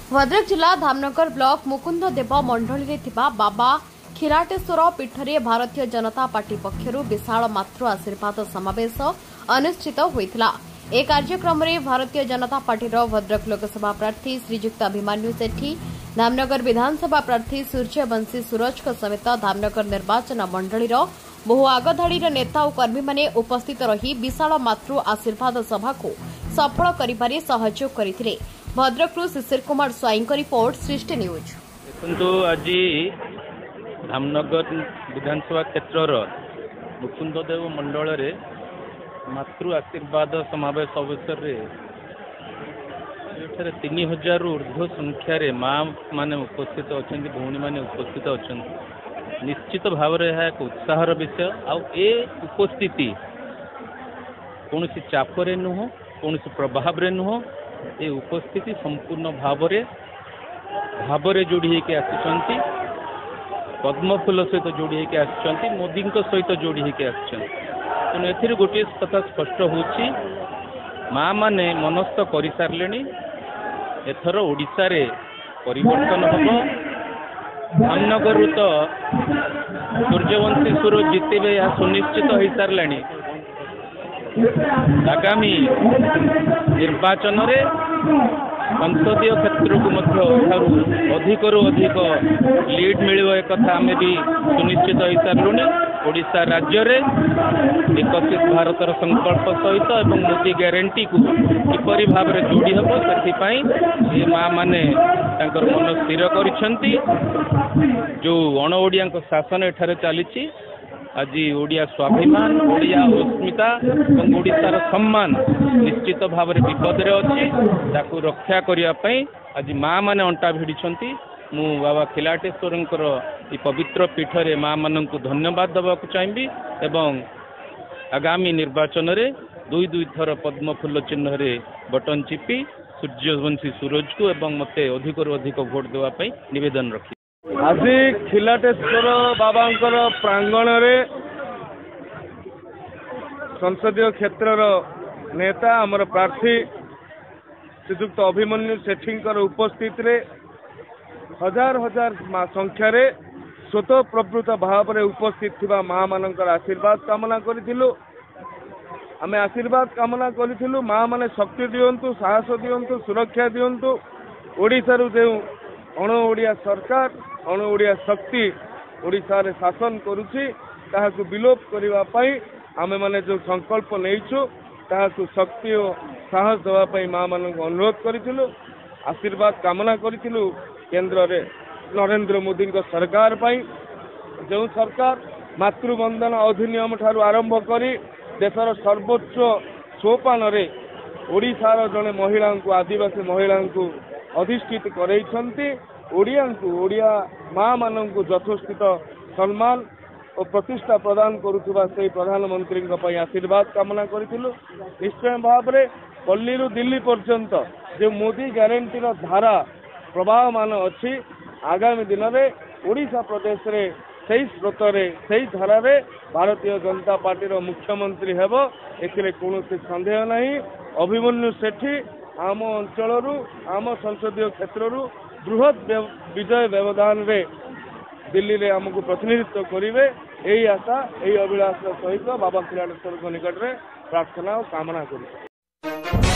भद्रक जिला धामनगर ब्लॉक मुकुंद देव मंडली बाबा खिराटेश्वर पीठरे भारतीय जनता पार्टी पक्षरु विशाल मातृ आशीर्वाद समावेश अनुष्ठित होइथिला। ए कार्यक्रम में भारतीय जनता पार्टी भद्रक लोकसभा प्रार्थी श्रीजुक्त अभिमन्यु सेठी, धामनगर विधानसभा प्रार्थी सूर्यवंशी सूरज समेत धामनगर निर्वाचन मंडली बहु आगधाड़ी नेता और कर्मी माने उपस्थित रही विशाल मातृ आशीर्वाद सभा को सफल करिबारे सहयोग करथिले। भद्रकरू शिशिर कुमार स्वाई रिपोर्ट, सृष्टि न्यूज। आज धामनगर विधानसभा क्षेत्र मुकुंददेव मंडल रे मातृ आशीर्वाद समावेश अवसर रे 3000 ऊर्ध्व संख्यार माँ माने उपस्थित अच्छा, भौणी मैंने उपस्थित अच्छा। निश्चित भाव एक उत्साहर विषय। ए उपस्थिति कौन चापरे नुह, कौन प्रभाव नुह, ये उपस्थिति संपूर्ण भावरे जोड़ी होकर आसुंच, पद्मफूल सहित जोड़ी होकर आसुंच, मोदी सहित जोड़ी होकर आसुंच। तेणु ए गोटे कथा स्पष्ट होची, माँ माने मनस्थ कर सारे एथर ओडिशा रे परिवर्तन हम। धामनगर तो सूर्यवंशी सूरज जितने यह सुनिश्चित हो सारे। आगामी निर्वाचन रे संसदीय क्षेत्र को अधिक लीड मिल एक आम भी सुनिश्चित हो सारूँ। ओडिशा राज्य रे विकसित भारतर संकल्प सहित एवं मोदी ग्यारंटी को किपरि भाव में जोड़ी हम से माँ माने मन स्थिर करिसेंती। जो अण ओडिया शासन एठारे चली आज ओडिया स्वाभिमान, ओडिया अस्मिता और ओडिशार सम्मान निश्चित भाव में विपद रे अच्छी। ताकू रक्षा करने आज माँ माने अंटा भिड़ी। मु बाबा खिलाटेश्वर पवित्र पीठरे माँ मान को धन्यवाद देवाक चाहिए एवं आगामी निर्वाचन रे दुई थर पद्मफूल चिन्ह रे बटन चिपी सूर्यवंशी सूरज को एवं मते अधिक भोट देवाई निवेदन रखी। आज खिलाटेश्वर बाबा प्रांगण रे संसदीय क्षेत्र नेता आमर प्रार्थी श्रीजुक्त अभिमन्यु सेठी उपस्थित रे हजार हजार संख्यार स्वतः प्रवृत्त भाव में उपस्थित थिबा माँ मानकर आशीर्वाद कामना करिथिलु। आमे आशीर्वाद कामना करिथिलु माँ माने शक्ति दियंतु, साहस दियंतु, सुरक्षा दियंतु। ओडिशारू जो अण ओडिया सरकार, अण ओडिया शक्ति ओडिशा रे शासन करुछि ताहाकु विलोप करिवा पई आमे माने जो संकल्प नेइछु ताहाकु शक्ति और साहस देवा पई माँ मानक अनुरोध करिथिलु। आशीर्वाद कामना करिथिलु केंद्र रे नरेंद्र मोदी सरकार पाई, जो सरकार मातृवंदन अधिनियम ठारू आरंभ करी देशर सर्वोच्च सोपान रे ओडिशार जड़े महिला को, आदिवासी महिला को अधिष्ठित करैछंती। ओडिया माँ मान को यथोचित सम्मान और प्रतिष्ठा प्रदान करुवा से प्रधानमंत्री आशीर्वाद कामना करिथिलु। निश्चय भाव में पल्ली दिल्ली पर्यंत जो मोदी ग्यारंटी धारा प्रभाव मान अच्छी, आगामी दिन में ओडिशा प्रदेश रे सही स्रोत से धारा रे भारतीय जनता पार्टी मुख्यमंत्री हेब, एथिरे कौनसी संदेह नहीं। अभिमन्यु सेठी आम अंचल आम संसदीय क्षेत्र बृहत विजय व्यवधान रे दिल्ली रे आमको प्रतिनिधित्व करेंगे। यही आशा, यही अभिलाष सहित बाबा खिलाटेश्वर निकट में प्रार्थना और कामना करें।